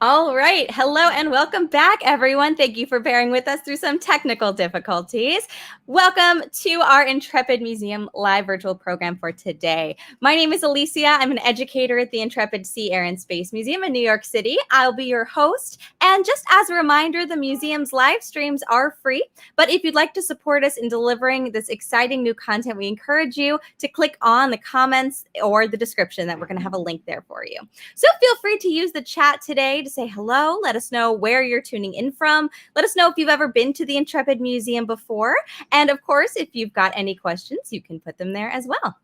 All right. Hello and welcome back, everyone. Thank you for bearing with us through some technical difficulties. Welcome to our Intrepid Museum live virtual program for today. My name is Alicia. I'm an educator at the Intrepid Sea, Air, and Space Museum in New York City. I'll be your host. And just as a reminder, the museum's live streams are free. But if you'd like to support us in delivering this exciting new content, we encourage you to click on the comments or the description that we're going to have a link there for you. So feel free to use the chat today to say hello. Let us know where you're tuning in from. Let us know if you've ever been to the Intrepid Museum before. And of course, if you've got any questions, you can put them there as well.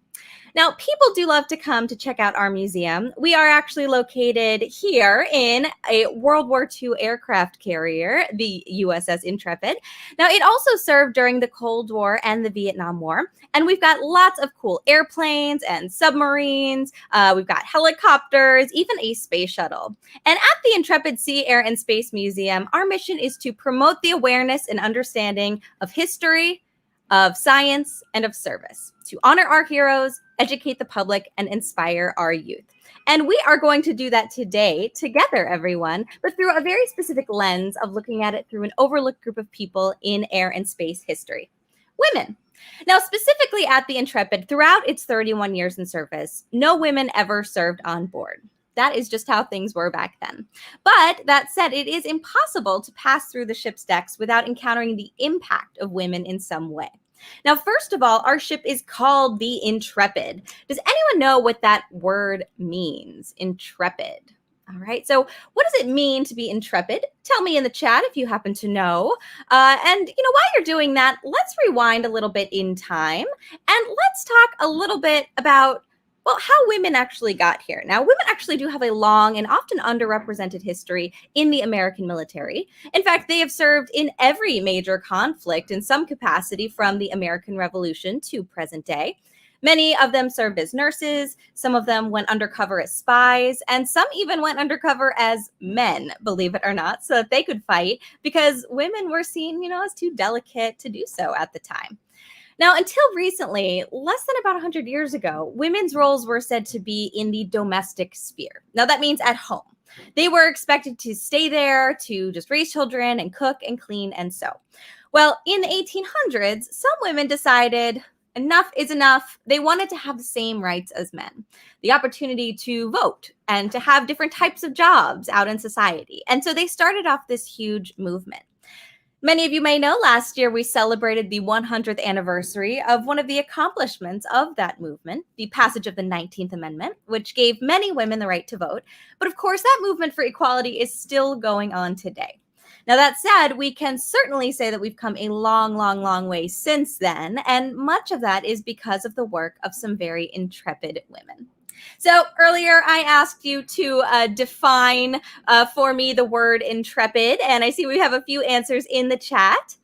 Now, people do love to come to check out our museum. We are actually located here in a World War II aircraft carrier, the USS Intrepid. Now, it also served during the Cold War and the Vietnam War. And we've got lots of cool airplanes and submarines. We've got helicopters, even a space shuttle. And at the Intrepid Sea, Air, and Space Museum, our mission is to promote the awareness and understanding of history, of science, and of service, to honor our heroes, educate the public, and inspire our youth. And we are going to do that today together, everyone, but through a very specific lens of looking at it through an overlooked group of people in air and space history: women. Now, specifically at the Intrepid, throughout its 31 years in service, no women ever served on board. That is just how things were back then. But that said, it is impossible to pass through the ship's decks without encountering the impact of women in some way. Now, first of all, our ship is called the Intrepid. Does anyone know what that word means? Intrepid. All right. So what does it mean to be intrepid? Tell me in the chat if you happen to know. And, while you're doing that, let's rewind a little bit in time and let's talk a little bit about how women actually got here. Now, women actually do have a long and often underrepresented history in the American military. In fact, they have served in every major conflict in some capacity from the American Revolution to present day. Many of them served as nurses, some of them went undercover as spies, and some even went undercover as men, believe it or not, so that they could fight, because women were seen, as too delicate to do so at the time. Now, until recently, less than about 100 years ago, women's roles were said to be in the domestic sphere. Now, that means at home. They were expected to stay there, to just raise children and cook and clean and sew. Well, in the 1800s, some women decided enough is enough. They wanted to have the same rights as men, the opportunity to vote and to have different types of jobs out in society. And so they started off this huge movement. Many of you may know last year we celebrated the 100th anniversary of one of the accomplishments of that movement, the passage of the 19th Amendment, which gave many women the right to vote. But of course, that movement for equality is still going on today. Now, that said, we can certainly say that we've come a long, long, long way since then, and much of that is because of the work of some very intrepid women. So earlier I asked you to define for me the word intrepid, and I see we have a few answers in the chat.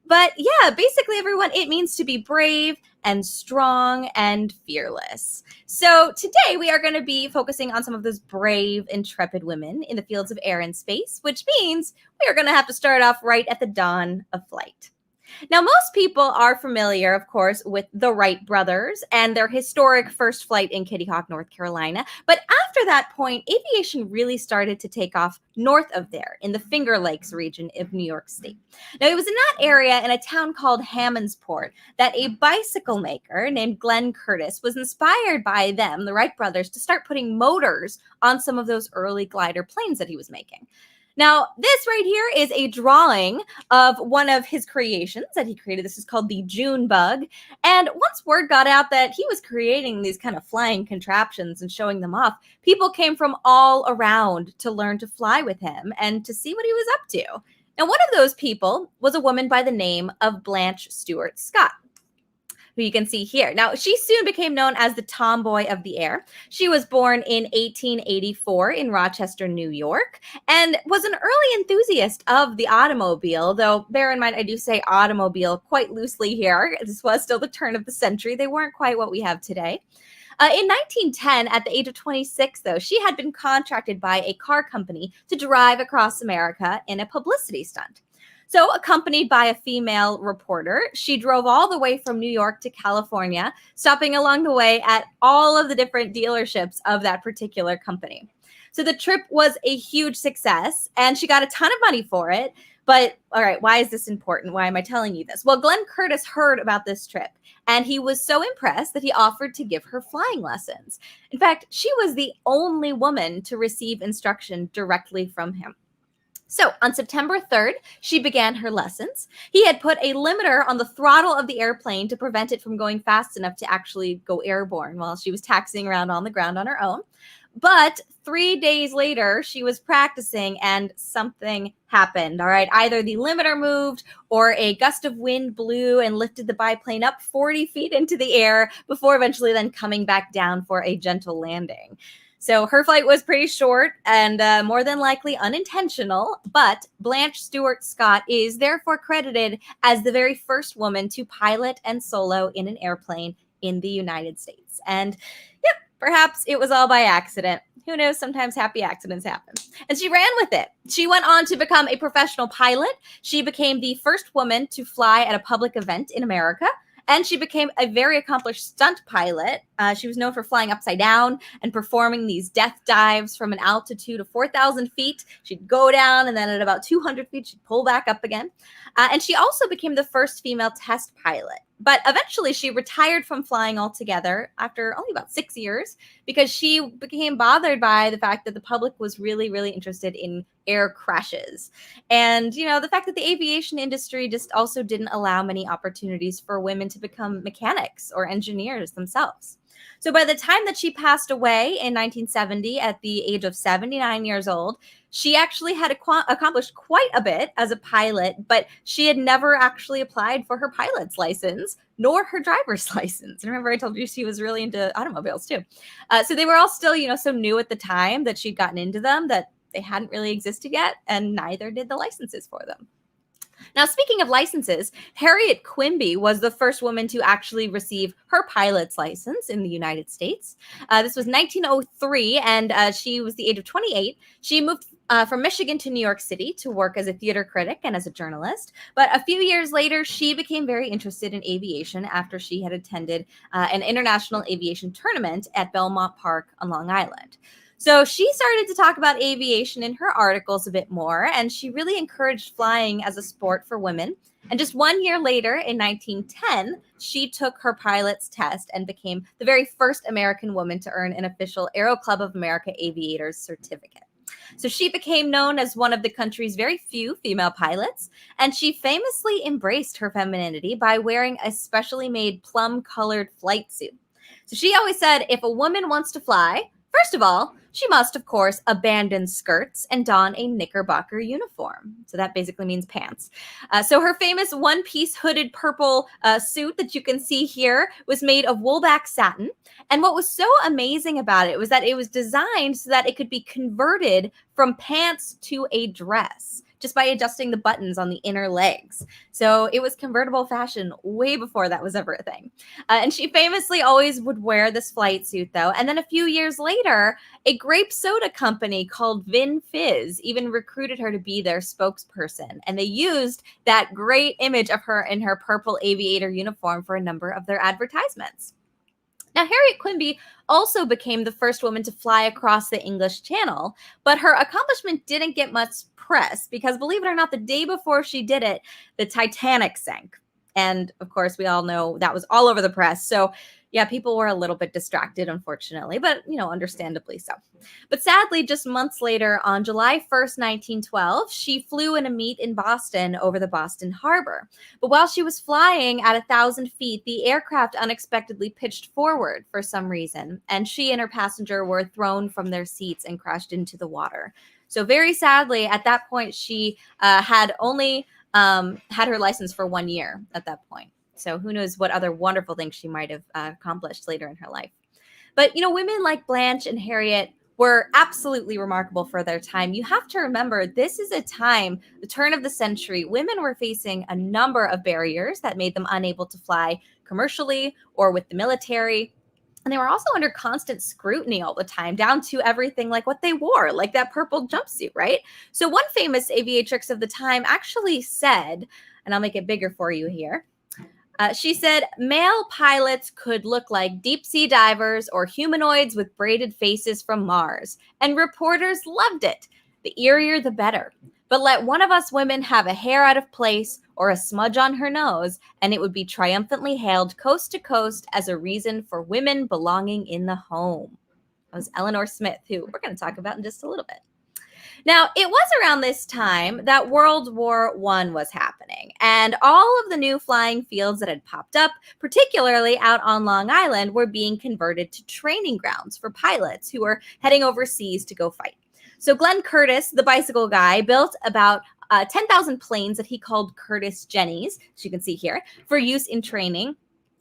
But yeah, basically, everyone, it means to be brave and strong and fearless. So today we are going to be focusing on some of those brave, intrepid women in the fields of air and space, which means we are going to have to start off right at the dawn of flight. Now, most people are familiar, of course, with the Wright brothers and their historic first flight in Kitty Hawk, North Carolina. But after that point, aviation really started to take off north of there in the Finger Lakes region of New York State. Now, it was in that area in a town called Hammondsport that a bicycle maker named Glenn Curtis was inspired by them, the Wright brothers, to start putting motors on some of those early glider planes that he was making. Now, this right here is a drawing of one of his creations that he created. This is called the June bug. And once word got out that he was creating these kind of flying contraptions and showing them off, people came from all around to learn to fly with him and to see what he was up to. Now, one of those people was a woman by the name of Blanche Stewart Scott, who you can see here. Now, she soon became known as the tomboy of the air. She was born in 1884 in Rochester, New York, and was an early enthusiast of the automobile, though bear in mind, I do say automobile quite loosely here. This was still the turn of the century. They weren't quite what we have today. In 1910, at the age of 26, though, she had been contracted by a car company to drive across America in a publicity stunt. So, accompanied by a female reporter, she drove all the way from New York to California, stopping along the way at all of the different dealerships of that particular company. So the trip was a huge success, and she got a ton of money for it. But all right, why is this important? Why am I telling you this? Well, Glenn Curtis heard about this trip, and he was so impressed that he offered to give her flying lessons. In fact, she was the only woman to receive instruction directly from him. So on September 3rd, she began her lessons. He had put a limiter on the throttle of the airplane to prevent it from going fast enough to actually go airborne while she was taxiing around on the ground on her own. But 3 days later, she was practicing and something happened. All right. Either the limiter moved or a gust of wind blew and lifted the biplane up 40 feet into the air before eventually then coming back down for a gentle landing. So her flight was pretty short and more than likely unintentional, but Blanche Stewart Scott is therefore credited as the very first woman to pilot and solo in an airplane in the United States. And yep, perhaps it was all by accident. Who knows? Sometimes happy accidents happen. And she ran with it. She went on to become a professional pilot. She became the first woman to fly at a public event in America. And she became a very accomplished stunt pilot. She was known for flying upside down and performing these death dives from an altitude of 4,000 feet. She'd go down, and then at about 200 feet, she'd pull back up again. And she also became the first female test pilot. But eventually, she retired from flying altogether after only about 6 years because she became bothered by the fact that the public was really, really interested in air crashes. And, you know, the fact that the aviation industry just also didn't allow many opportunities for women to become mechanics or engineers themselves. So by the time that she passed away in 1970 at the age of 79 years old, she actually had accomplished quite a bit as a pilot, but she had never actually applied for her pilot's license nor her driver's license. And remember, I told you she was really into automobiles too. So they were all still, you know, so new at the time that she'd gotten into them that they hadn't really existed yet, and neither did the licenses for them. Now, speaking of licenses, Harriet Quimby was the first woman to actually receive her pilot's license in the United States. This was 1903, and she was the age of 28. She moved from Michigan to New York City to work as a theater critic and as a journalist. But a few years later, she became very interested in aviation after she had attended an international aviation tournament at Belmont Park on Long Island. So she started to talk about aviation in her articles a bit more, and she really encouraged flying as a sport for women. And just 1 year later, in 1910, she took her pilot's test and became the very first American woman to earn an official Aero Club of America Aviator's certificate. So she became known as one of the country's very few female pilots, and she famously embraced her femininity by wearing a specially made plum-colored flight suit. So she always said, if a woman wants to fly, first of all, she must, of course, abandon skirts and don a knickerbocker uniform. So that basically means pants. So her famous one-piece hooded purple suit that you can see here was made of woolback satin. And what was so amazing about it was that it was designed so that it could be converted from pants to a dress just by adjusting the buttons on the inner legs. So it was convertible fashion way before that was ever a thing. And she famously always would wear this flight suit, though. And then a few years later, a grape soda company called Vin Fizz even recruited her to be their spokesperson. And they used that great image of her in her purple aviator uniform for a number of their advertisements. Now, Harriet Quimby also became the first woman to fly across the English Channel, but her accomplishment didn't get much press because, believe it or not, the day before she did it, the Titanic sank. And of course, we all know that was all over the press. So yeah, people were a little bit distracted, unfortunately, but, you know, understandably so. But sadly, just months later, on July 1st, 1912, she flew in a meet in Boston over the Boston Harbor. But while she was flying at 1,000 feet, the aircraft unexpectedly pitched forward for some reason, and she and her passenger were thrown from their seats and crashed into the water. So very sadly, at that point, she had only had her license for 1 year at that point. So who knows what other wonderful things she might have accomplished later in her life. But, you know, women like Blanche and Harriet were absolutely remarkable for their time. You have to remember, this is a time, the turn of the century, women were facing a number of barriers that made them unable to fly commercially or with the military. And they were also under constant scrutiny all the time, down to everything like what they wore, like that purple jumpsuit, right? So one famous aviatrix of the time actually said, and I'll make it bigger for you here, She said male pilots could look like deep sea divers or humanoids with braided faces from Mars, and reporters loved it. The eerier, the better. But let one of us women have a hair out of place or a smudge on her nose, and it would be triumphantly hailed coast to coast as a reason for women belonging in the home. That was Elinor Smith, who we're going to talk about in just a little bit. Now, it was around this time that World War I was happening, and all of the new flying fields that had popped up, particularly out on Long Island, were being converted to training grounds for pilots who were heading overseas to go fight. So Glenn Curtiss, the bicycle guy, built about 10,000 planes that he called Curtiss Jennies, as you can see here, for use in training.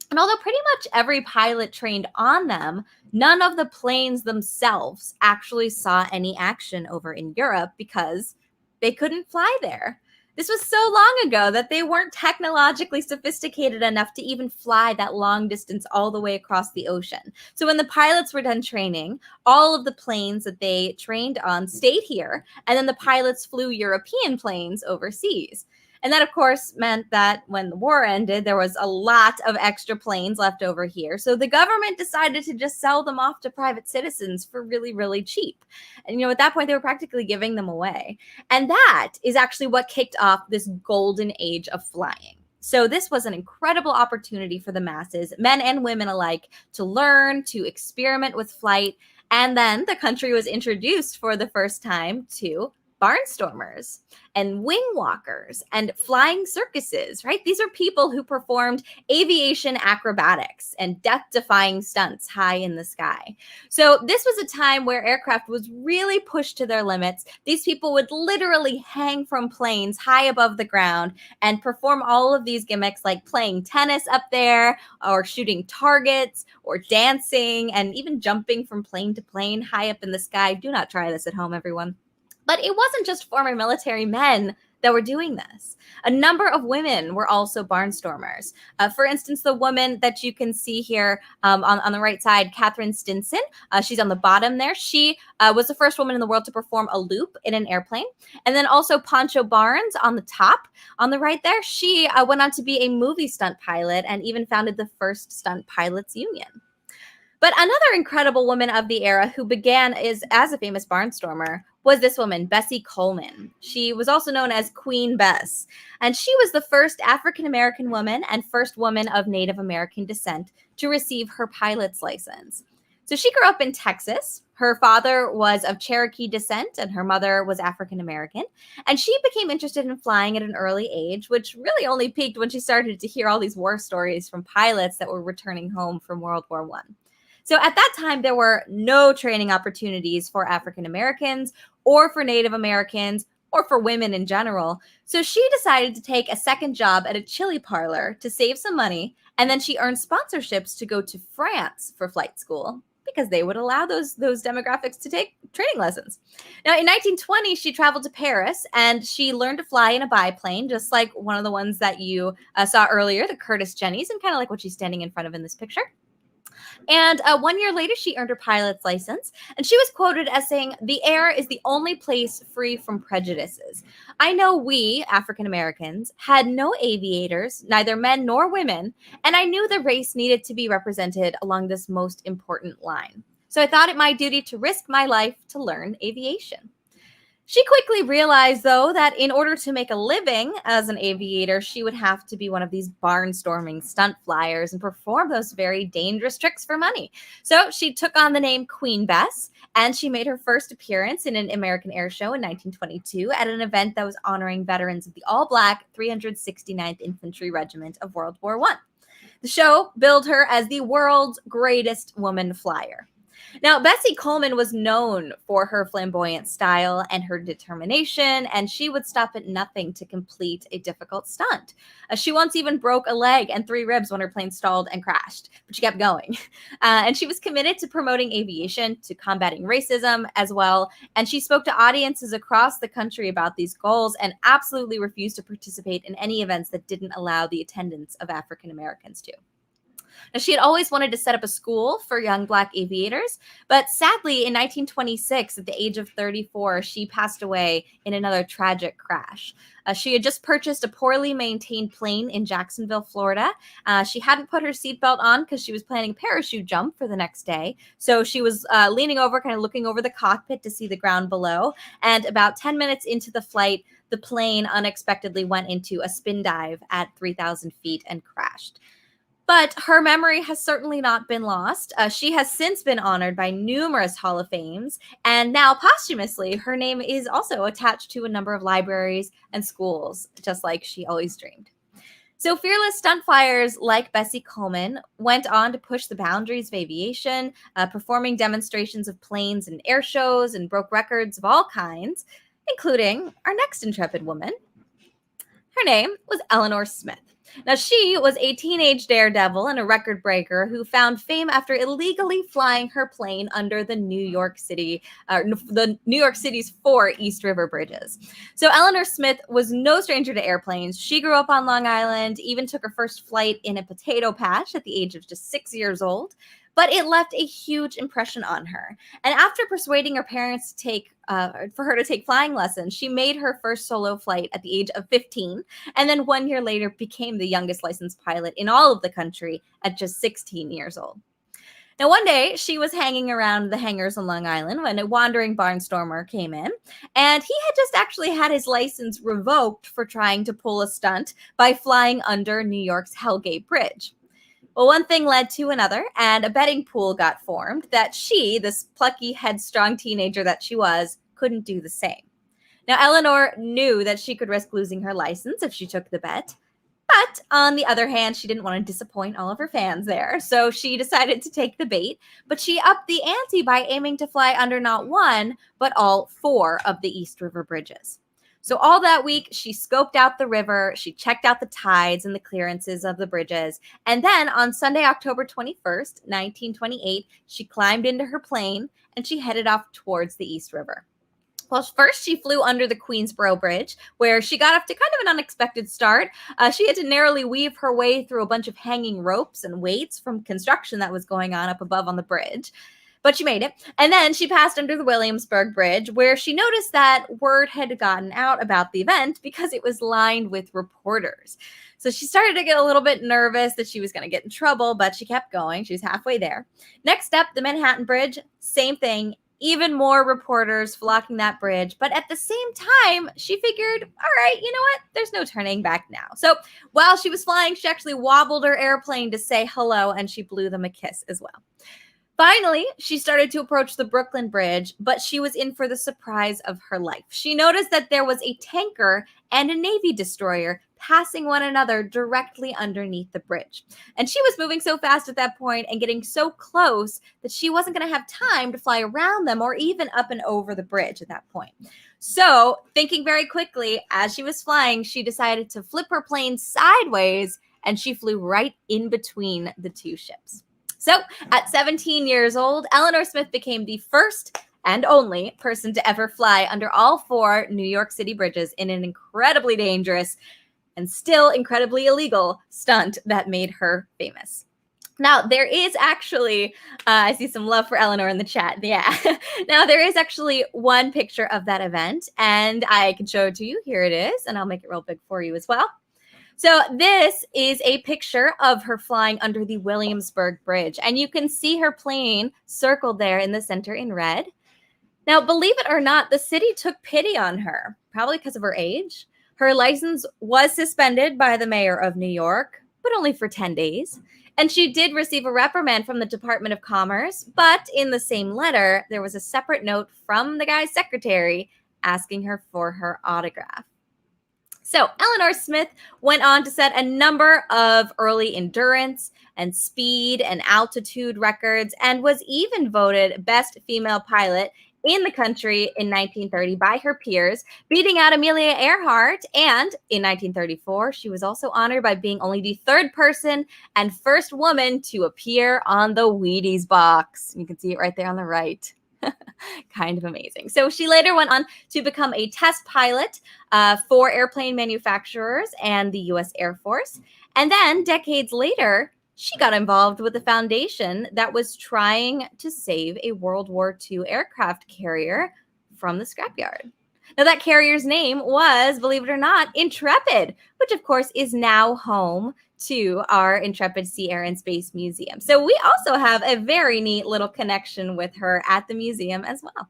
And although pretty much every pilot trained on them, none of the planes themselves actually saw any action over in Europe because they couldn't fly there. This was so long ago that they weren't technologically sophisticated enough to even fly that long distance all the way across the ocean. So when the pilots were done training, all of the planes that they trained on stayed here, and then the pilots flew European planes overseas. And that, of course, meant that when the war ended, there was a lot of extra planes left over here. So the government decided to just sell them off to private citizens for really, really cheap. And, at that point, they were practically giving them away. And that is actually what kicked off this golden age of flying. So this was an incredible opportunity for the masses, men and women alike, to learn, to experiment with flight. And then the country was introduced for the first time to barnstormers and wing walkers and flying circuses, right? These are people who performed aviation acrobatics and death-defying stunts high in the sky. So this was a time where aircraft was really pushed to their limits. These people would literally hang from planes high above the ground and perform all of these gimmicks like playing tennis up there or shooting targets or dancing and even jumping from plane to plane high up in the sky. Do not try this at home, everyone. But it wasn't just former military men that were doing this. A number of women were also barnstormers. For instance, the woman that you can see here on the right side, Catherine Stinson, she's on the bottom there. She was the first woman in the world to perform a loop in an airplane. And then also Poncho Barnes on the top, on the right there. She went on to be a movie stunt pilot and even founded the first Stunt Pilots Union. But another incredible woman of the era who began as a famous barnstormer was this woman, Bessie Coleman. She was also known as Queen Bess, and she was the first African-American woman and first woman of Native American descent to receive her pilot's license. So she grew up in Texas. Her father was of Cherokee descent and her mother was African-American. And she became interested in flying at an early age, which really only peaked when she started to hear all these war stories from pilots that were returning home from World War I. So at that time, there were no training opportunities for African Americans or for Native Americans or for women in general. So she decided to take a second job at a chili parlor to save some money. And then she earned sponsorships to go to France for flight school because they would allow those demographics to take training lessons. Now, in 1920, she traveled to Paris and she learned to fly in a biplane, just like one of the ones that you saw earlier, the Curtiss Jennies, and kind of like what she's standing in front of in this picture. And 1 year later, she earned her pilot's license. And she was quoted as saying, "The air is the only place free from prejudices. I know we, African Americans, had no aviators, neither men nor women, and I knew the race needed to be represented along this most important line. So I thought it my duty to risk my life to learn aviation." She quickly realized, though, that in order to make a living as an aviator, she would have to be one of these barnstorming stunt flyers and perform those very dangerous tricks for money. So she took on the name Queen Bess, and she made her first appearance in an American Air Show in 1922 at an event that was honoring veterans of the all-black 369th Infantry Regiment of World War I. The show billed her as the world's greatest woman flyer. Now, Bessie Coleman was known for her flamboyant style and her determination, and she would stop at nothing to complete a difficult stunt. She once even broke a leg and 3 ribs when her plane stalled and crashed, but she kept going. And she was committed to promoting aviation, to combating racism as well, and she spoke to audiences across the country about these goals and absolutely refused to participate in any events that didn't allow the attendance of African Americans too. Now, she had always wanted to set up a school for young Black aviators, but sadly, in 1926, at the age of 34, she passed away in another tragic crash. She had just purchased a poorly maintained plane in Jacksonville, Florida. She hadn't put her seatbelt on because she was planning a parachute jump for the next day. So she was leaning over, kind of looking over the cockpit to see the ground below. And about 10 minutes into the flight, the plane unexpectedly went into a spin dive at 3,000 feet and crashed. But her memory has certainly not been lost. She has since been honored by numerous Hall of Fames, and now posthumously, her name is also attached to a number of libraries and schools, just like she always dreamed. So fearless stunt flyers like Bessie Coleman went on to push the boundaries of aviation, performing demonstrations of planes and air shows, and broke records of all kinds, including our next intrepid woman. Her name was Elinor Smith. Now, she was a teenage daredevil and a record breaker who found fame after illegally flying her plane under the New York City's 4 East River bridges. So Elinor Smith was no stranger to airplanes. She grew up on Long Island, even took her first flight in a potato patch at the age of just 6 years old. But it left a huge impression on her. And after persuading her parents to for her to take flying lessons, she made her first solo flight at the age of 15, and then 1 year later became the youngest licensed pilot in all of the country at just 16 years old. Now, one day, she was hanging around the hangars on Long Island when a wandering barnstormer came in, and he had just actually had his license revoked for trying to pull a stunt by flying under New York's Hellgate Bridge. Well, one thing led to another, and a betting pool got formed that she, this plucky, headstrong teenager that she was, couldn't do the same. Now, Elinor knew that she could risk losing her license if she took the bet, but on the other hand, she didn't want to disappoint all of her fans there, so she decided to take the bait, but she upped the ante by aiming to fly under not one, but all 4 of the East River bridges. So all that week, she scoped out the river, she checked out the tides and the clearances of the bridges, and then on Sunday, October 21st, 1928, she climbed into her plane and she headed off towards the East River. Well, first she flew under the Queensboro Bridge, where she got off to kind of an unexpected start. She had to narrowly weave her way through a bunch of hanging ropes and weights from construction that was going on up above on the bridge. But she made it. And then she passed under the Williamsburg Bridge, where she noticed that word had gotten out about the event because it was lined with reporters. So she started to get a little bit nervous that she was going to get in trouble, but she kept going. She was halfway there. Next up, the Manhattan Bridge, same thing. Even more reporters flocking that bridge. But at the same time, she figured, all right, you know what? There's no turning back now. So while she was flying, she actually wobbled her airplane to say hello, and she blew them a kiss as well. Finally, she started to approach the Brooklyn Bridge, but she was in for the surprise of her life. She noticed that there was a tanker and a Navy destroyer passing one another directly underneath the bridge. And she was moving so fast at that point and getting so close that she wasn't going to have time to fly around them or even up and over the bridge at that point. So, thinking very quickly, as she was flying, she decided to flip her plane sideways, and she flew right in between the two ships. So, at 17 years old, Elinor Smith became the first and only person to ever fly under all 4 New York City bridges in an incredibly dangerous and still incredibly illegal stunt that made her famous. Now, there is actually, I see some love for Elinor in the chat. Yeah. Now, there is actually one picture of that event, and I can show it to you. Here it is, and I'll make it real big for you as well. So this is a picture of her flying under the Williamsburg Bridge, and you can see her plane circled there in the center in red. Now, believe it or not, the city took pity on her, probably because of her age. Her license was suspended by the mayor of New York, but only for 10 days. And she did receive a reprimand from the Department of Commerce, but in the same letter, there was a separate note from the guy's secretary asking her for her autograph. So Elinor Smith went on to set a number of early endurance and speed and altitude records, and was even voted best female pilot in the country in 1930 by her peers, beating out Amelia Earhart. And in 1934, she was also honored by being only the 3rd person and first woman to appear on the Wheaties box. You can see it right there on the right. Kind of amazing. So she later went on to become a test pilot for airplane manufacturers and the U.S. Air Force. And then decades later, she got involved with a foundation that was trying to save a World War II aircraft carrier from the scrapyard. Now, that carrier's name was, believe it or not, Intrepid, which of course is now home to our Intrepid Sea, Air, and Space Museum. So we also have a very neat little connection with her at the museum as well.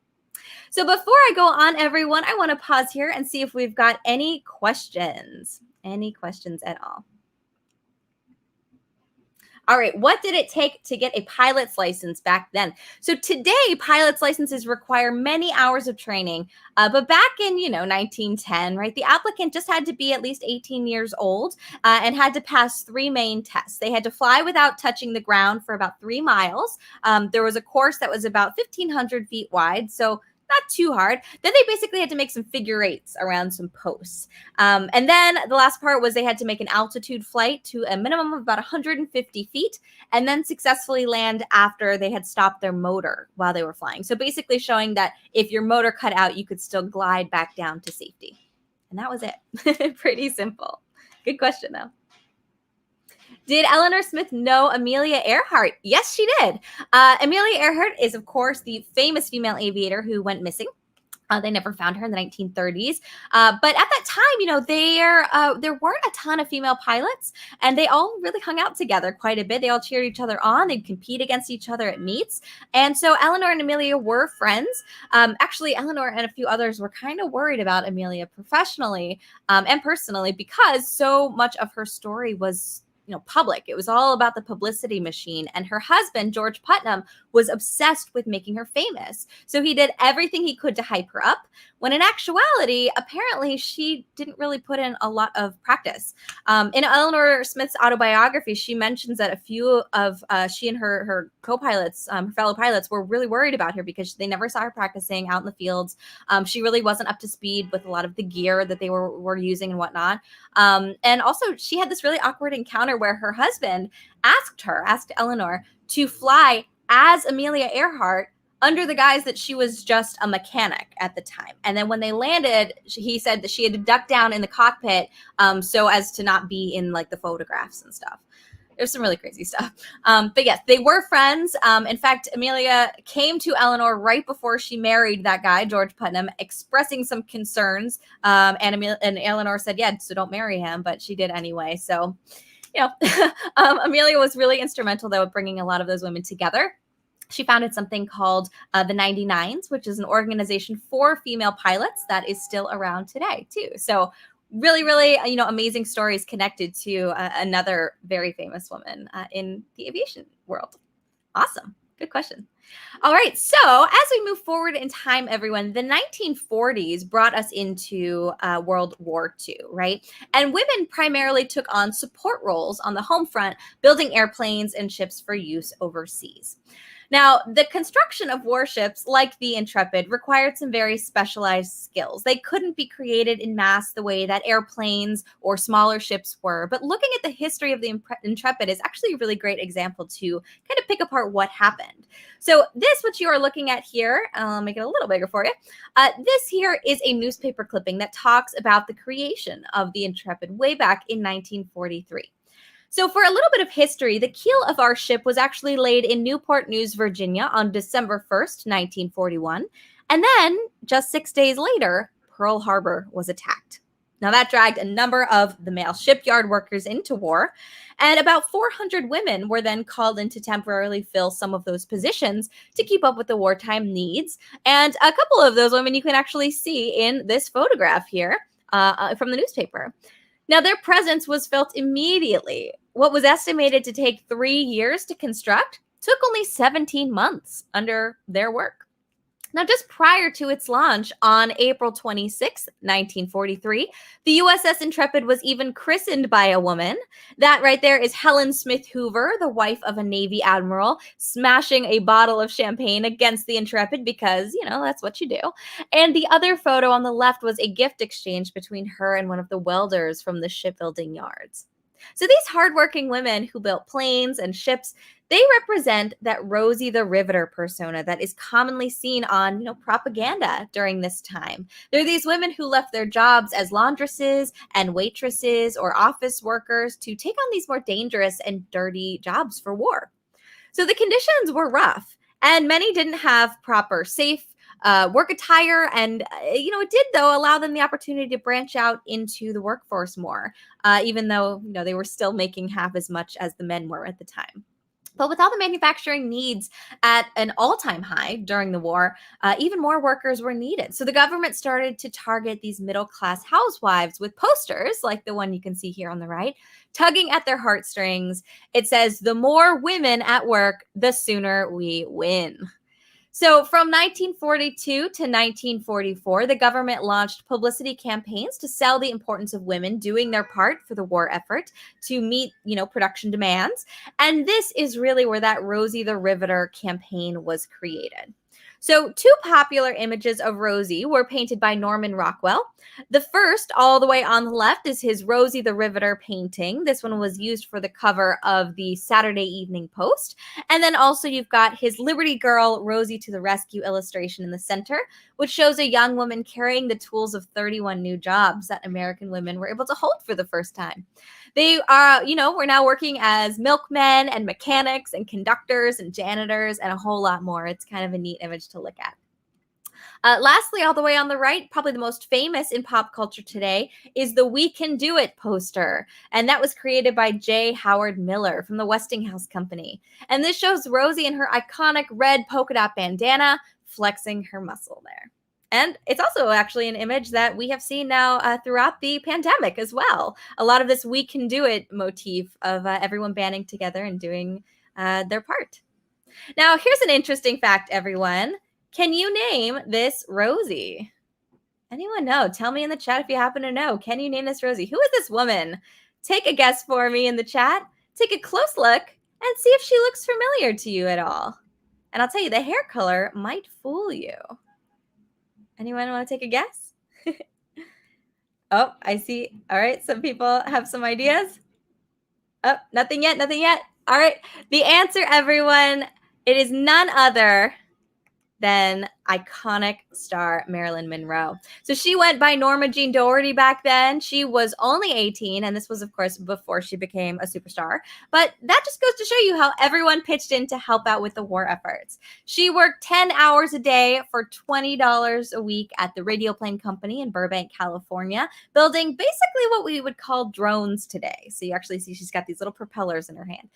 So before I go on, everyone, I want to pause here and see if we've got any questions. Any questions at all? All right, what did it take to get a pilot's license back then? So today, pilot's licenses require many hours of training. But back in, 1910, right, the applicant just had to be at least 18 years old and had to pass three main tests. They had to fly without touching the ground for about 3 miles. There was a course that was about 1,500 feet wide, so not too hard. Then they basically had to make some figure eights around some posts. And then the last part was they had to make an altitude flight to a minimum of about 150 feet and then successfully land after they had stopped their motor while they were flying. So basically showing that if your motor cut out, you could still glide back down to safety. And that was it. Pretty simple. Good question, though. Did Elinor Smith know Amelia Earhart? Yes, she did. Amelia Earhart is, of course, the famous female aviator who went missing. They never found her in the 1930s. But at that time, there weren't a ton of female pilots, and they all really hung out together quite a bit. They all cheered each other on. They'd compete against each other at meets. And so Elinor and Amelia were friends. Actually, Elinor and a few others were kind of worried about Amelia professionally and personally because so much of her story was public. It was all about the publicity machine. And her husband, George Putnam, was obsessed with making her famous. So he did everything he could to hype her up, when in actuality, apparently she didn't really put in a lot of practice. In Elinor Smith's autobiography, she mentions that a few of she and her co-pilots, her fellow pilots, were really worried about her because they never saw her practicing out in the fields. She really wasn't up to speed with a lot of the gear that they were using and whatnot. And also, she had this really awkward encounter where her husband asked Elinor to fly as Amelia Earhart under the guise that she was just a mechanic at the time. And then when they landed, he said that she had to duck down in the cockpit so as to not be in like the photographs and stuff. There's some really crazy stuff. But yes, they were friends. In fact, Amelia came to Elinor right before she married that guy, George Putnam, expressing some concerns. And Elinor said, yeah, so don't marry him. But she did anyway. So, Amelia was really instrumental, though, in bringing a lot of those women together. She founded something called the 99s, which is an organization for female pilots that is still around today, too. So really, really, amazing stories connected to another very famous woman in the aviation world. Awesome. Good question. All right. So as we move forward in time, everyone, the 1940s brought us into World War II, right? And women primarily took on support roles on the home front, building airplanes and ships for use overseas. Now, the construction of warships like the Intrepid required some very specialized skills. They couldn't be created in mass the way that airplanes or smaller ships were. But looking at the history of the Intrepid is actually a really great example to kind of pick apart what happened. So this, what you are looking at here, I'll make it a little bigger for you. This here is a newspaper clipping that talks about the creation of the Intrepid way back in 1943. So for a little bit of history, the keel of our ship was actually laid in Newport News, Virginia on December 1st, 1941. And then just 6 days later, Pearl Harbor was attacked. Now that dragged a number of the male shipyard workers into war, and about 400 women were then called in to temporarily fill some of those positions to keep up with the wartime needs. And a couple of those women you can actually see in this photograph here from the newspaper. Now, their presence was felt immediately. What was estimated to take 3 years to construct took only 17 months under their work. Now, just prior to its launch on April 26, 1943, the USS Intrepid was even christened by a woman. That right there is Helen Smith Hoover, the wife of a Navy admiral, smashing a bottle of champagne against the Intrepid because, that's what you do. And the other photo on the left was a gift exchange between her and one of the welders from the shipbuilding yards. So these hardworking women who built planes and ships, They represent that Rosie the Riveter persona that is commonly seen on, propaganda during this time. They're these women who left their jobs as laundresses and waitresses or office workers to take on these more dangerous and dirty jobs for war. So the conditions were rough, and many didn't have proper safe work attire. And, it did, though, allow them the opportunity to branch out into the workforce more, even though, they were still making half as much as the men were at the time. But with all the manufacturing needs at an all-time high during the war, even more workers were needed. So the government started to target these middle-class housewives with posters, like the one you can see here on the right, tugging at their heartstrings. It says, "The more women at work, the sooner we win." So from 1942 to 1944, the government launched publicity campaigns to sell the importance of women doing their part for the war effort to meet, production demands. And this is really where that Rosie the Riveter campaign was created. So two popular images of Rosie were painted by Norman Rockwell. The first, all the way on the left, is his Rosie the Riveter painting. This one was used for the cover of the Saturday Evening Post. And then also you've got his Liberty Girl, Rosie to the Rescue illustration in the center, which shows a young woman carrying the tools of 31 new jobs that American women were able to hold for the first time. They are, we're now working as milkmen and mechanics and conductors and janitors and a whole lot more. It's kind of a neat image to look at. Lastly, all the way on the right, probably the most famous in pop culture today, is the "We Can Do It" poster. And that was created by J. Howard Miller from the Westinghouse Company. And this shows Rosie in her iconic red polka dot bandana flexing her muscle there. And it's also actually an image that we have seen now throughout the pandemic as well. A lot of this "We Can Do It" motif of everyone banding together and doing their part. Now, here's an interesting fact, everyone. Can you name this Rosie? Anyone know? Tell me in the chat if you happen to know. Can you name this Rosie? Who is this woman? Take a guess for me in the chat. Take a close look and see if she looks familiar to you at all. And I'll tell you, the hair color might fool you. Anyone want to take a guess? Oh, I see. All right, some people have some ideas. Oh, nothing yet, nothing yet. All right, the answer, everyone, it is none other than iconic star Marilyn Monroe. So she went by Norma Jean Doherty back then. She was only 18, and this was, of course, before she became a superstar. But that just goes to show you how everyone pitched in to help out with the war efforts. She worked 10 hours a day for $20 a week at the Radio Plane Company in Burbank, California, building basically what we would call drones today. So you actually see she's got these little propellers in her hand.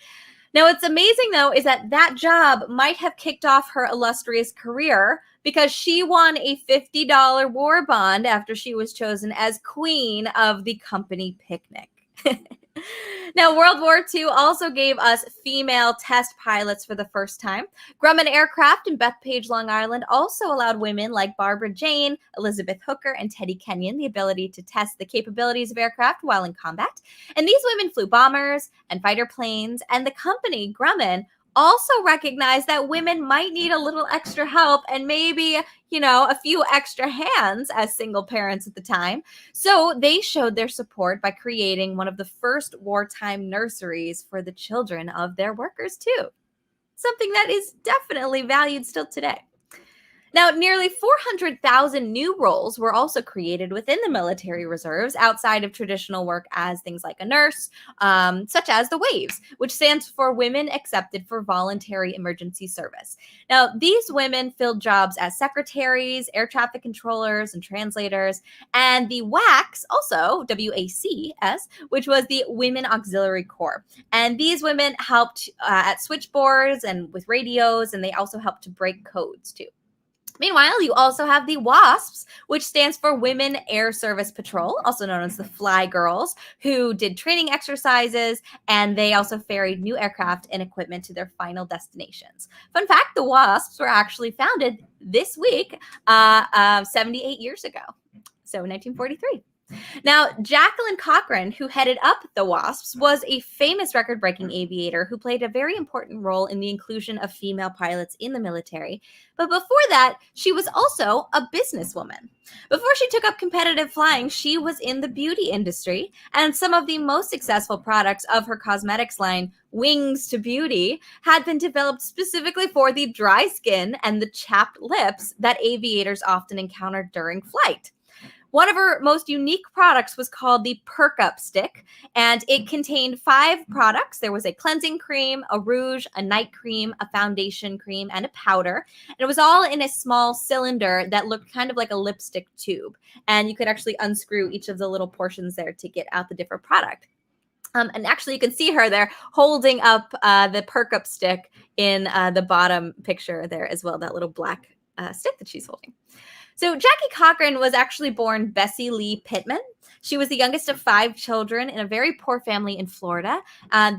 Now, what's amazing, though, is that job might have kicked off her illustrious career because she won a $50 war bond after she was chosen as queen of the company picnic. Now, World War II also gave us female test pilots for the first time. Grumman Aircraft in Bethpage, Long Island also allowed women like Barbara Jane, Elizabeth Hooker, and Teddy Kenyon the ability to test the capabilities of aircraft while in combat. And these women flew bombers and fighter planes, and the company, Grumman, also recognized that women might need a little extra help and maybe, a few extra hands as single parents at the time. So they showed their support by creating one of the first wartime nurseries for the children of their workers, too. Something that is definitely valued still today. Now, nearly 400,000 new roles were also created within the military reserves outside of traditional work as things like a nurse, such as the WAVES, which stands for Women Accepted for Voluntary Emergency Service. Now, these women filled jobs as secretaries, air traffic controllers, and translators, and the WACS, also WACS, which was the Women Auxiliary Corps. And these women helped at switchboards and with radios, and they also helped to break codes, too. Meanwhile, you also have the WASPs, which stands for Women Air Service Patrol, also known as the Fly Girls, who did training exercises, and they also ferried new aircraft and equipment to their final destinations. Fun fact, the WASPs were actually founded this week, 78 years ago, so 1943. Now, Jacqueline Cochran, who headed up the WASPs, was a famous record-breaking aviator who played a very important role in the inclusion of female pilots in the military. But before that, she was also a businesswoman. Before she took up competitive flying, she was in the beauty industry, and some of the most successful products of her cosmetics line, Wings to Beauty, had been developed specifically for the dry skin and the chapped lips that aviators often encountered during flight. One of her most unique products was called the Perk Up Stick, and it contained 5 products. There was a cleansing cream, a rouge, a night cream, a foundation cream, and a powder. And it was all in a small cylinder that looked kind of like a lipstick tube. And you could actually unscrew each of the little portions there to get out the different product. And actually, you can see her there holding up the Perk Up Stick in the bottom picture there as well, that little black stick that she's holding. So Jackie Cochran was actually born Bessie Lee Pittman. She was the youngest of 5 children in a very poor family in Florida.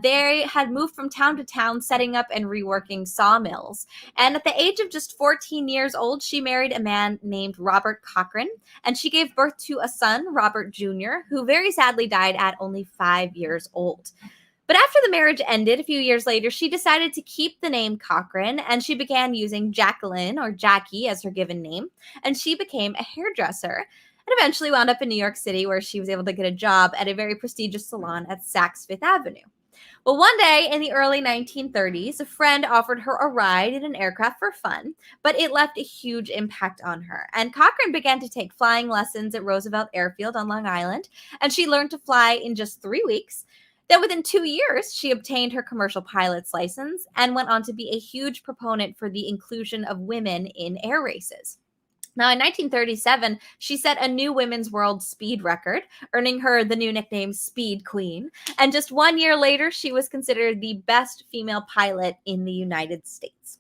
They had moved from town to town, setting up and reworking sawmills. And at the age of just 14 years old, she married a man named Robert Cochran, and she gave birth to a son, Robert Jr., who very sadly died at only 5 years old. But after the marriage ended a few years later, she decided to keep the name Cochran, and she began using Jacqueline or Jackie as her given name, and she became a hairdresser and eventually wound up in New York City, where she was able to get a job at a very prestigious salon at Saks Fifth Avenue. Well, one day in the early 1930s, a friend offered her a ride in an aircraft for fun, but it left a huge impact on her. And Cochran began to take flying lessons at Roosevelt Airfield on Long Island, and she learned to fly in just 3 weeks. Then within 2 years, she obtained her commercial pilot's license and went on to be a huge proponent for the inclusion of women in air races. Now, in 1937, she set a new women's world speed record, earning her the new nickname Speed Queen. And just 1 year later, she was considered the best female pilot in the United States.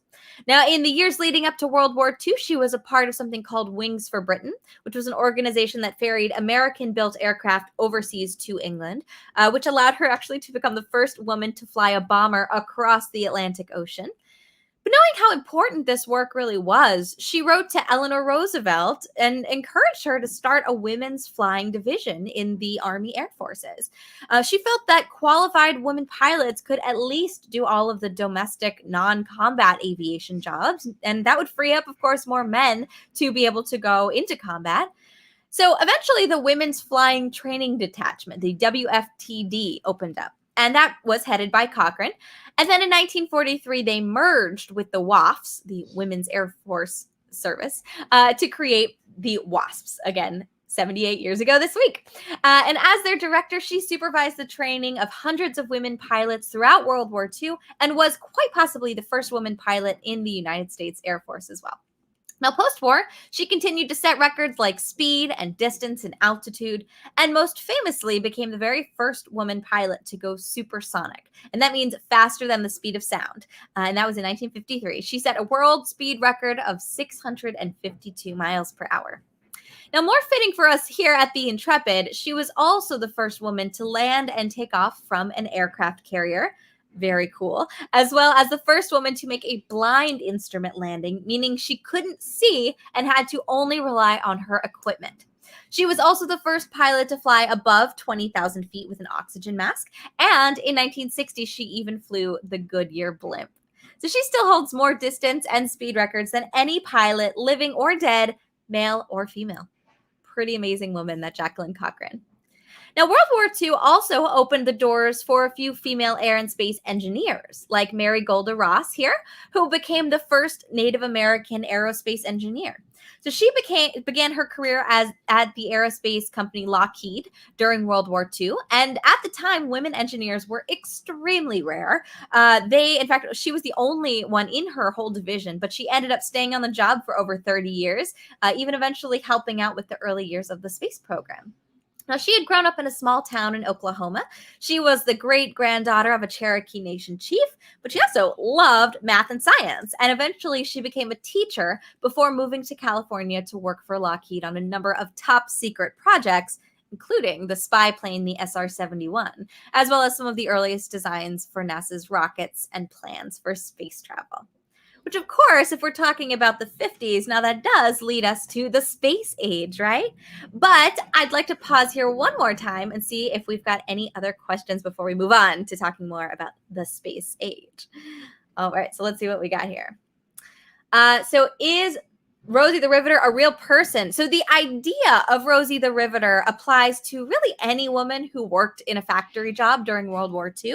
Now, in the years leading up to World War II, she was a part of something called Wings for Britain, which was an organization that ferried American-built aircraft overseas to England, which allowed her actually to become the first woman to fly a bomber across the Atlantic Ocean. But knowing how important this work really was, she wrote to Elinor Roosevelt and encouraged her to start a women's flying division in the Army Air Forces. She felt that qualified women pilots could at least do all of the domestic non-combat aviation jobs, and that would free up, of course, more men to be able to go into combat. So eventually the Women's Flying Training Detachment, the WFTD, opened up. And that was headed by Cochran. And then in 1943, they merged with the WAFs, the Women's Air Force Service, to create the WASPs. Again, 78 years ago this week. And as their director, she supervised the training of hundreds of women pilots throughout World War II and was quite possibly the first woman pilot in the United States Air Force as well. Now, post-war, she continued to set records like speed and distance and altitude, and most famously became the very first woman pilot to go supersonic. And that means faster than the speed of sound. And that was in 1953. She set a world speed record of 652 miles per hour. Now, more fitting for us here at the Intrepid, she was also the first woman to land and take off from an aircraft carrier. Very cool. As well as the first woman to make a blind instrument landing, meaning she couldn't see and had to only rely on her equipment. She was also the first pilot to fly above 20,000 feet with an oxygen mask. And in 1960, she even flew the Goodyear blimp. So she still holds more distance and speed records than any pilot, living or dead, male or female. Pretty amazing woman, that Jacqueline Cochran. Now, World War II also opened the doors for a few female air and space engineers, like Mary Golda Ross here, who became the first Native American aerospace engineer. So she began her career at the aerospace company Lockheed during World War II. And at the time, women engineers were extremely rare. In fact, she was the only one in her whole division, but she ended up staying on the job for over 30 years, even eventually helping out with the early years of the space program. Now, she had grown up in a small town in Oklahoma. She was the great-granddaughter of a Cherokee Nation chief, but she also loved math and science. And eventually, she became a teacher before moving to California to work for Lockheed on a number of top-secret projects, including the spy plane, the SR-71, as well as some of the earliest designs for NASA's rockets and plans for space travel. which of course, if we're talking about the 50s, now that does lead us to the space age, right? But I'd like to pause here one more time and see if we've got any other questions before we move on to talking more about the space age. All right, so let's see what we got here. So is Rosie the Riveter a real person? So the idea of Rosie the Riveter applies to really any woman who worked in a factory job during World War II,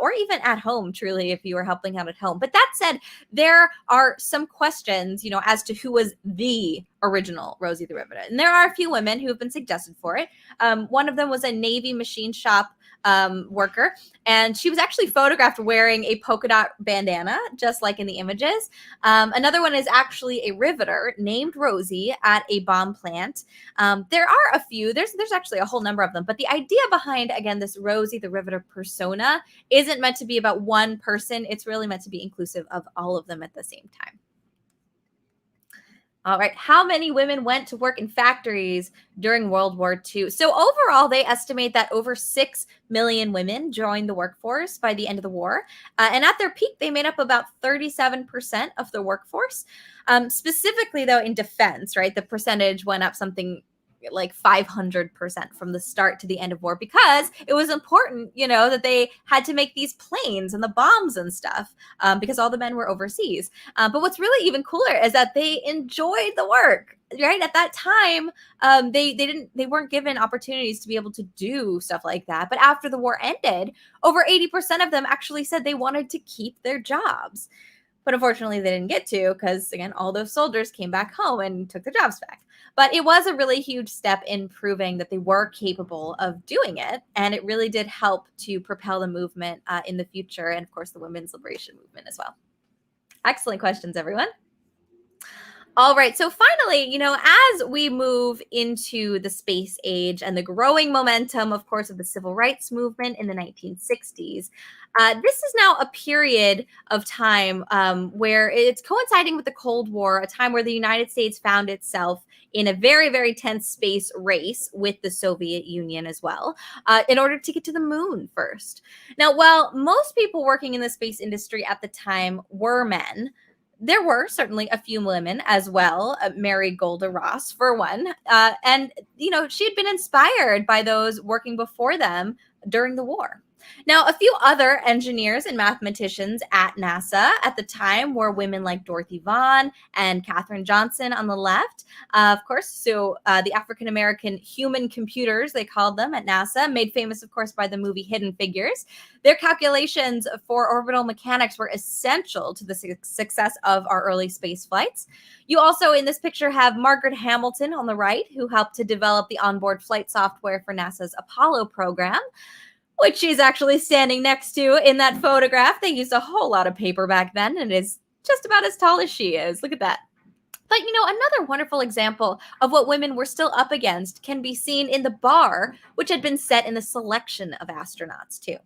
or even at home, truly, if you were helping out at home. But that said, there are some questions, as to who was the original Rosie the Riveter. And there are a few women who have been suggested for it. One of them was a Navy machine shop worker, and she was actually photographed wearing a polka dot bandana, just like in the images. Another one is actually a riveter named Rosie at a bomb plant. There are a few. There's actually a whole number of them. But the idea behind, again, this Rosie the Riveter persona isn't meant to be about one person. It's really meant to be inclusive of all of them at the same time. All right. How many women went to work in factories during World War II? So overall, they estimate that over 6 million women joined the workforce by the end of the war. And at their peak, they made up about 37% of the workforce. Specifically, though, in defense, right, the percentage went up something like 500% from the start to the end of war, because it was important, that they had to make these planes and the bombs and stuff, because all the men were overseas. But what's really even cooler is that they enjoyed the work. Right at that time, they weren't given opportunities to be able to do stuff like that. But after the war ended, over 80% of them actually said they wanted to keep their jobs. But unfortunately, they didn't get to, because, again, all those soldiers came back home and took their jobs back. But it was a really huge step in proving that they were capable of doing it. And it really did help to propel the movement in the future. And, of course, the women's liberation movement as well. Excellent questions, everyone. All right. So finally, as we move into the space age and the growing momentum, of course, of the civil rights movement in the 1960s, this is now a period of time where it's coinciding with the Cold War, a time where the United States found itself in a very, very tense space race with the Soviet Union as well, in order to get to the moon first. Now, while most people working in the space industry at the time were men, there were certainly a few women as well. Mary Golda Ross, for one. And, she had been inspired by those working before them during the war. Now, a few other engineers and mathematicians at NASA at the time were women like Dorothy Vaughan and Katherine Johnson on the left. Of course, so the African-American human computers, they called them at NASA, made famous, of course, by the movie Hidden Figures. Their calculations for orbital mechanics were essential to the success of our early space flights. You also, in this picture, have Margaret Hamilton on the right, who helped to develop the onboard flight software for NASA's Apollo program, which she's actually standing next to in that photograph. They used a whole lot of paper back then, and is just about as tall as she is. Look at that. But, another wonderful example of what women were still up against can be seen in the bar, which had been set in the selection of astronauts, too.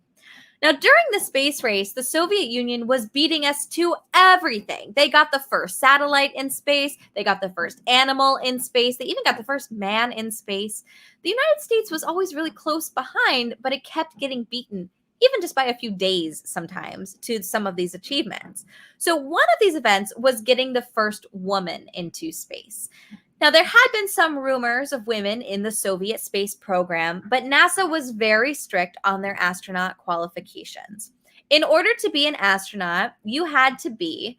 Now, during the space race, the Soviet Union was beating us to everything. They got the first satellite in space. They got the first animal in space. They even got the first man in space. The United States was always really close behind, but it kept getting beaten, even just by a few days sometimes, to some of these achievements. So one of these events was getting the first woman into space. Now, there had been some rumors of women in the Soviet space program, but NASA was very strict on their astronaut qualifications. In order to be an astronaut, you had to be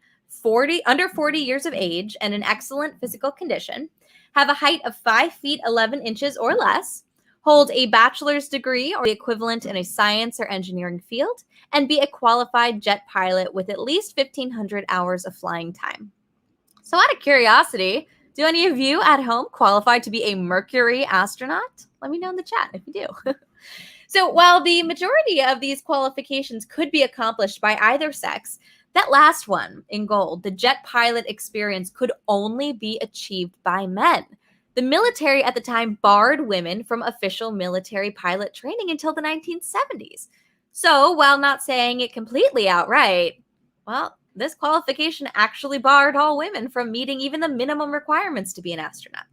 under 40 years of age and in excellent physical condition, have a height of 5 feet 11 inches or less, hold a bachelor's degree or the equivalent in a science or engineering field, and be a qualified jet pilot with at least 1,500 hours of flying time. So out of curiosity, do any of you at home qualify to be a Mercury astronaut? Let me know in the chat if you do. So while the majority of these qualifications could be accomplished by either sex, that last one in gold, the jet pilot experience, could only be achieved by men. The military at the time barred women from official military pilot training until the 1970s. So while not saying it completely outright, well, this qualification actually barred all women from meeting even the minimum requirements to be an astronaut.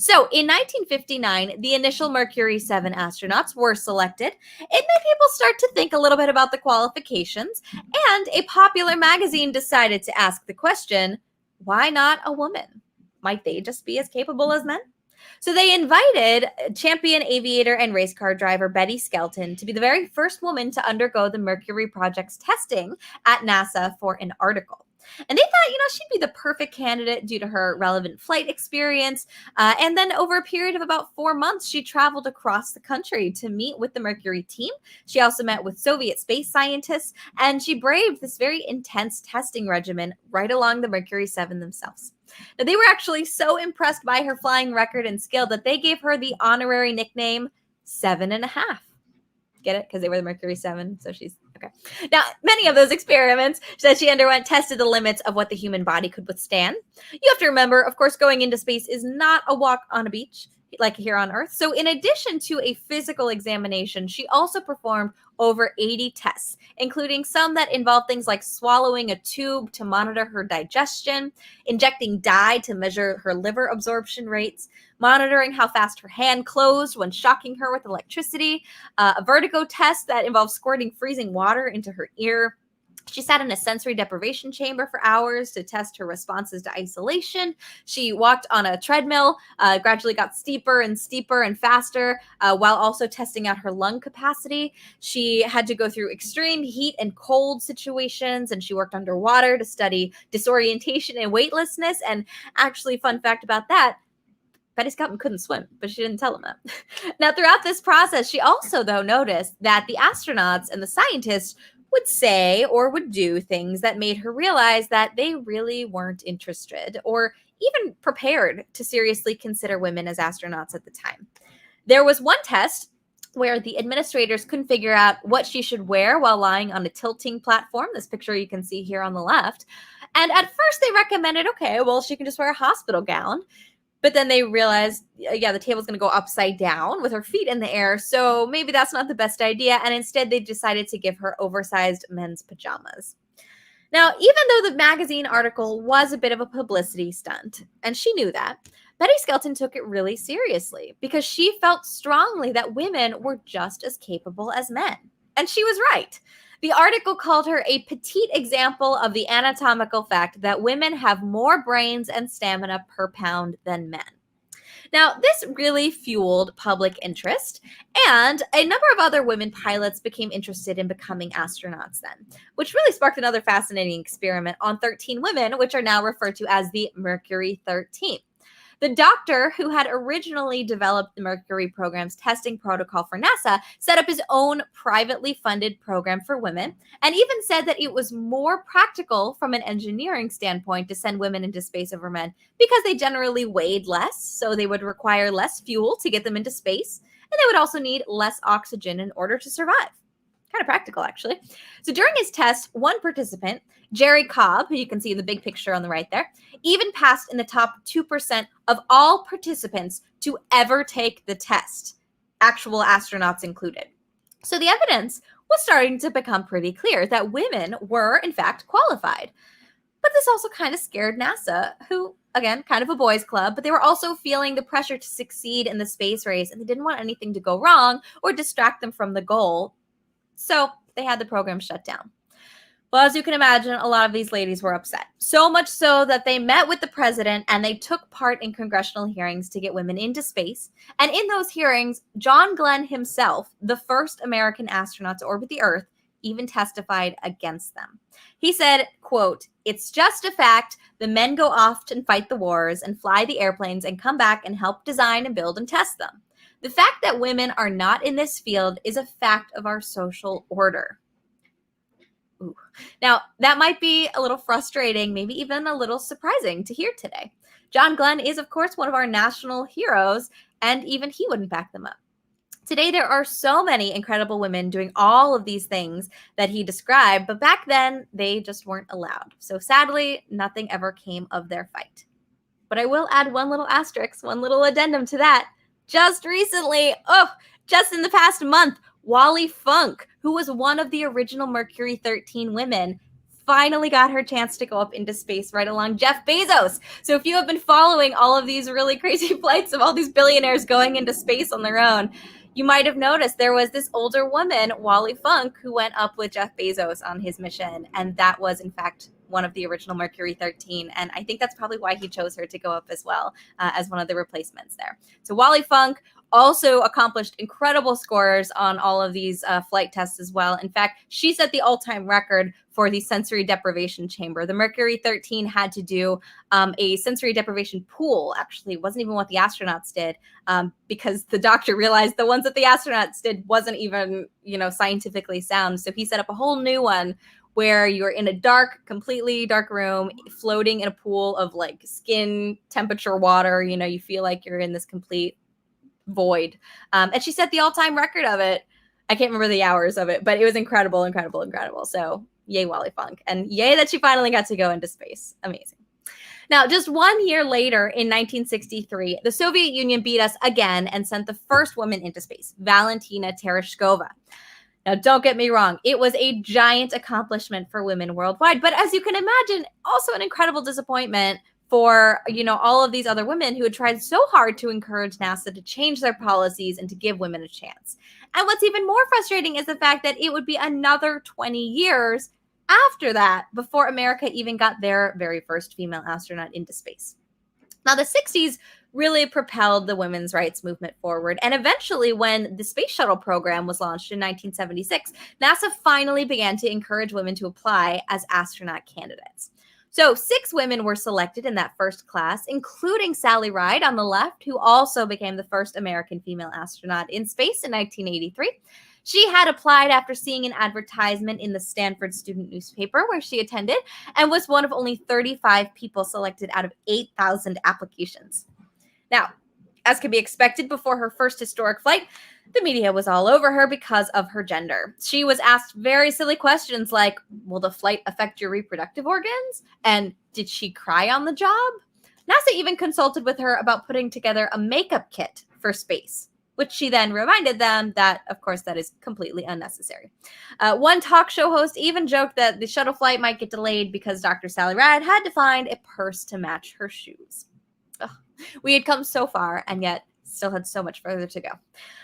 So in 1959, the initial Mercury 7 astronauts were selected. It made people start to think a little bit about the qualifications, and a popular magazine decided to ask the question, why not a woman? Might they just be as capable as men? So they invited champion aviator and race car driver Betty Skelton to be the very first woman to undergo the Mercury project's testing at NASA for an article. And they thought, she'd be the perfect candidate due to her relevant flight experience. And then over a period of about 4 months, she traveled across the country to meet with the Mercury team. She also met with Soviet space scientists, and she braved this very intense testing regimen right along the Mercury 7 themselves. Now, they were actually so impressed by her flying record and skill that they gave her the honorary nickname 7.5. Get it? Because they were the Mercury 7, so she's okay. Now, many of those experiments that she underwent tested the limits of what the human body could withstand. You have to remember, of course, going into space is not a walk on a beach like here on Earth. So in addition to a physical examination, she also performed over 80 tests, including some that involved things like swallowing a tube to monitor her digestion, injecting dye to measure her liver absorption rates, monitoring how fast her hand closed when shocking her with electricity, a vertigo test that involved squirting freezing water into her ear. She sat in a sensory deprivation chamber for hours to test her responses to isolation. She walked on a treadmill, gradually got steeper and steeper and faster, while also testing out her lung capacity. She had to go through extreme heat and cold situations, and she worked underwater to study disorientation and weightlessness. And actually, fun fact about that, Betty Skelton couldn't swim, but she didn't tell him that. Now, throughout this process, she also, though, noticed that the astronauts and the scientists would say or would do things that made her realize that they really weren't interested or even prepared to seriously consider women as astronauts at the time. There was one test where the administrators couldn't figure out what she should wear while lying on a tilting platform. This picture you can see here on the left. And at first they recommended, okay, well, she can just wear a hospital gown. But then they realized, the table's going to go upside down with her feet in the air. So maybe that's not the best idea. And instead, they decided to give her oversized men's pajamas. Now, even though the magazine article was a bit of a publicity stunt, and she knew that, Betty Skelton took it really seriously because she felt strongly that women were just as capable as men. And she was right. The article called her a petite example of the anatomical fact that women have more brains and stamina per pound than men. Now, this really fueled public interest, and a number of other women pilots became interested in becoming astronauts then, which really sparked another fascinating experiment on 13 women, which are now referred to as the Mercury 13. The doctor who had originally developed the Mercury program's testing protocol for NASA set up his own privately funded program for women and even said that it was more practical from an engineering standpoint to send women into space over men because they generally weighed less, so they would require less fuel to get them into space, and they would also need less oxygen in order to survive. Kind of practical, actually. So during his test, one participant, Jerry Cobb, who you can see in the big picture on the right there, even passed in the top 2% of all participants to ever take the test, actual astronauts included. So the evidence was starting to become pretty clear that women were, in fact, qualified. But this also kind of scared NASA, who, again, kind of a boys' club, but they were also feeling the pressure to succeed in the space race, and they didn't want anything to go wrong or distract them from the goal. So they had the program shut down. Well, as you can imagine, a lot of these ladies were upset. So much so that they met with the president and they took part in congressional hearings to get women into space. And in those hearings, John Glenn himself, the first American astronaut to orbit the Earth, even testified against them. He said, quote, "It's just a fact. The men go off and fight the wars and fly the airplanes and come back and help design and build and test them. The fact that women are not in this field is a fact of our social order." Ooh. Now, that might be a little frustrating, maybe even a little surprising to hear today. John Glenn is, of course, one of our national heroes, and even he wouldn't back them up. Today, there are so many incredible women doing all of these things that he described, but back then, they just weren't allowed. So sadly, nothing ever came of their fight. But I will add one little asterisk, one little addendum to that. Just recently, just in the past month, Wally Funk, who was one of the original Mercury 13 women, finally got her chance to go up into space right along Jeff Bezos. So if you have been following all of these really crazy flights of all these billionaires going into space on their own, you might have noticed there was this older woman, Wally Funk, who went up with Jeff Bezos on his mission. And that was, in fact, one of the original Mercury 13. And I think that's probably why he chose her to go up as well, as one of the replacements there. So Wally Funk also accomplished incredible scores on all of these flight tests as well. In fact, she set the all-time record for the sensory deprivation chamber. The Mercury 13 had to do a sensory deprivation pool. Actually, it wasn't even what the astronauts did, because the doctor realized the ones that the astronauts did wasn't even, scientifically sound. So he set up a whole new one where you're in a completely dark room, floating in a pool of like skin temperature water. You feel like you're in this complete void. And she set the all-time record of it. I can't remember the hours of it, but it was incredible, incredible, incredible. So yay, Wally Funk. And yay that she finally got to go into space. Amazing. Now, just 1 year later, in 1963, the Soviet Union beat us again and sent the first woman into space, Valentina Tereshkova. Now, don't get me wrong. It was a giant accomplishment for women worldwide. But as you can imagine, also an incredible disappointment for, all of these other women who had tried so hard to encourage NASA to change their policies and to give women a chance. And what's even more frustrating is the fact that it would be another 20 years after that before America even got their very first female astronaut into space. Now, the 60s really propelled the women's rights movement forward. And eventually, when the space shuttle program was launched in 1976, NASA finally began to encourage women to apply as astronaut candidates. So 6 women were selected in that first class, including Sally Ride on the left, who also became the first American female astronaut in space in 1983. She had applied after seeing an advertisement in the Stanford student newspaper where she attended, and was one of only 35 people selected out of 8,000 applications. Now, as could be expected before her first historic flight, the media was all over her because of her gender. She was asked very silly questions like, will the flight affect your reproductive organs? And did she cry on the job? NASA even consulted with her about putting together a makeup kit for space, which she then reminded them that, of course, that is completely unnecessary. One talk show host even joked that the shuttle flight might get delayed because Dr. Sally Ride had to find a purse to match her shoes. Ugh. We had come so far, and yet still had so much further to go.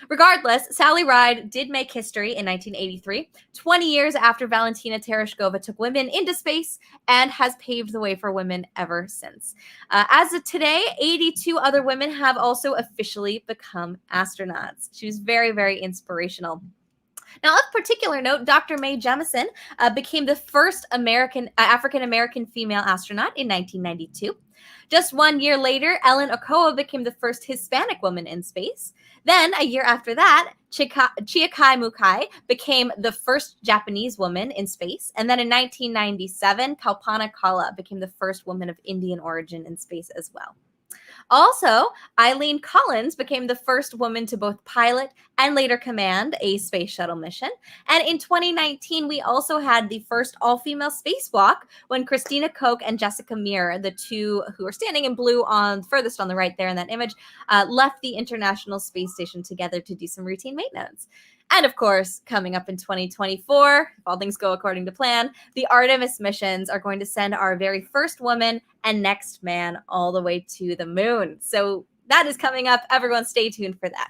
Regardless, Sally Ride did make history in 1983, 20 years after Valentina Tereshkova took women into space, and has paved the way for women ever since. As of today, 82 other women have also officially become astronauts. She was very, very inspirational. Now, of particular note, Dr. Mae Jemison became the first African-American female astronaut in 1992. Just 1 year later, Ellen Okoa became the first Hispanic woman in space. Then, a year after that, Chiakai Mukai became the first Japanese woman in space. And then in 1997, Kalpana Kala became the first woman of Indian origin in space as well. Also, Eileen Collins became the first woman to both pilot and later command a space shuttle mission. And in 2019, we also had the first all-female spacewalk when Christina Koch and Jessica Meir, the two who are standing in blue furthest on the right there in that image, left the International Space Station together to do some routine maintenance. And of course, coming up in 2024, if all things go according to plan, the Artemis missions are going to send our very first woman and next man all the way to the moon. So that is coming up. Everyone stay tuned for that.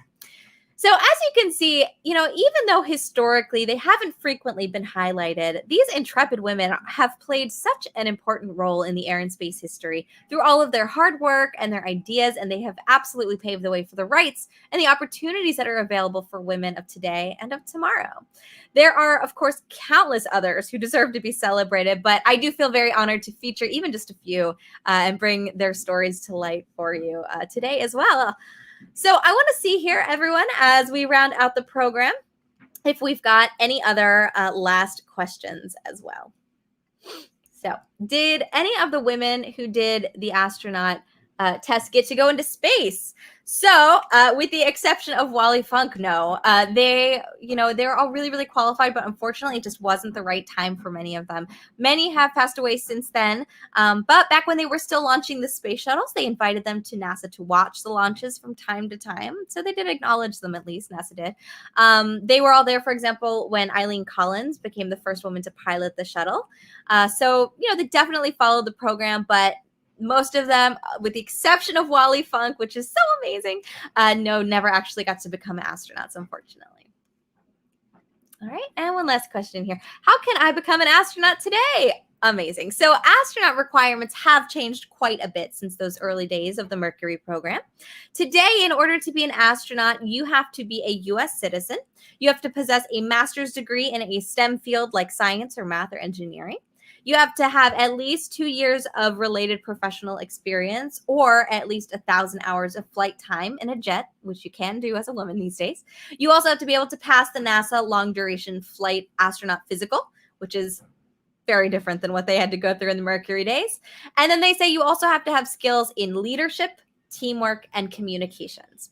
So as you can see, even though historically they haven't frequently been highlighted, these intrepid women have played such an important role in the air and space history through all of their hard work and their ideas, and they have absolutely paved the way for the rights and the opportunities that are available for women of today and of tomorrow. There are, of course, countless others who deserve to be celebrated, but I do feel very honored to feature even just a few and bring their stories to light for you today as well. So I want to see here, everyone, as we round out the program, if we've got any other last questions as well. So did any of the women who did the astronaut Tests get to go into space. So, with the exception of Wally Funk, no, they're all really, really qualified, but unfortunately, it just wasn't the right time for many of them. Many have passed away since then, but back when they were still launching the space shuttles, they invited them to NASA to watch the launches from time to time. So they did acknowledge them, at least NASA did. They were all there, for example, when Eileen Collins became the first woman to pilot the shuttle. They definitely followed the program, but most of them, with the exception of Wally Funk, which is so amazing, never actually got to become astronauts, unfortunately. All right, and one last question here. How can I become an astronaut today? Amazing. So astronaut requirements have changed quite a bit since those early days of the Mercury program. Today, in order to be an astronaut, you have to be a U.S. citizen. You have to possess a master's degree in a STEM field like science or math or engineering. You have to have at least 2 years of related professional experience or at least 1,000 hours of flight time in a jet, which you can do as a woman these days. You also have to be able to pass the NASA long duration flight astronaut physical, which is very different than what they had to go through in the Mercury days. And then they say you also have to have skills in leadership, teamwork, and communications.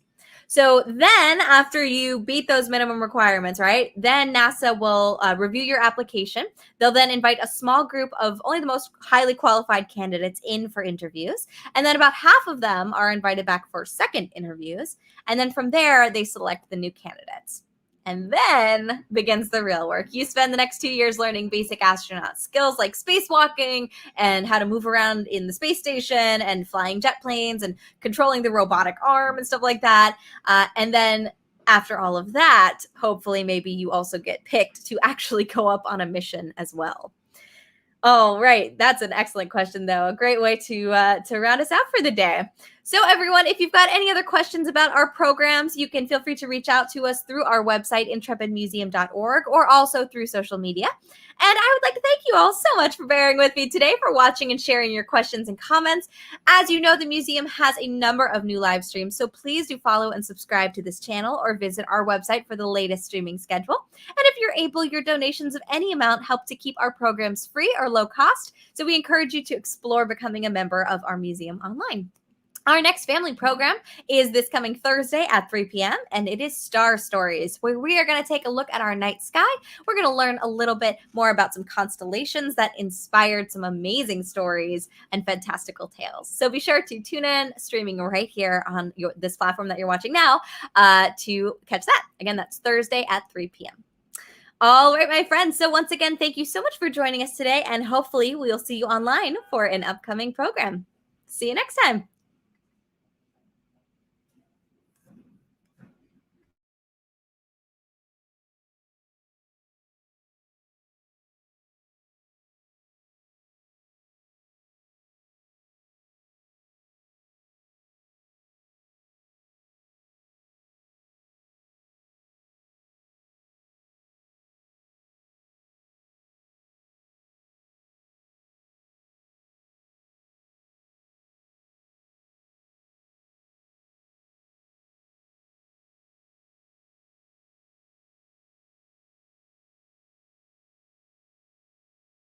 So then after you beat those minimum requirements, right, then NASA will review your application. They'll then invite a small group of only the most highly qualified candidates in for interviews. And then about half of them are invited back for second interviews. And then from there, they select the new candidates. And then begins the real work. You spend the next 2 years learning basic astronaut skills like spacewalking and how to move around in the space station and flying jet planes and controlling the robotic arm and stuff like that. And then after all of that, hopefully maybe you also get picked to actually go up on a mission as well. Oh, right. That's an excellent question, though. A great way to round us out for the day. So, everyone, if you've got any other questions about our programs, you can feel free to reach out to us through our website, intrepidmuseum.org, or also through social media. And I would like to thank you all so much for bearing with me today, for watching and sharing your questions and comments. As you know, the museum has a number of new live streams, so please do follow and subscribe to this channel or visit our website for the latest streaming schedule. And if you're able, your donations of any amount help to keep our programs free or low cost, so we encourage you to explore becoming a member of our museum online. Our next family program is this coming Thursday at 3 p.m., and it is Star Stories, where we are going to take a look at our night sky. We're going to learn a little bit more about some constellations that inspired some amazing stories and fantastical tales. So be sure to tune in, streaming right here on this platform that you're watching now, to catch that. Again, that's Thursday at 3 p.m. All right, my friends. So once again, thank you so much for joining us today, and hopefully we'll see you online for an upcoming program. See you next time.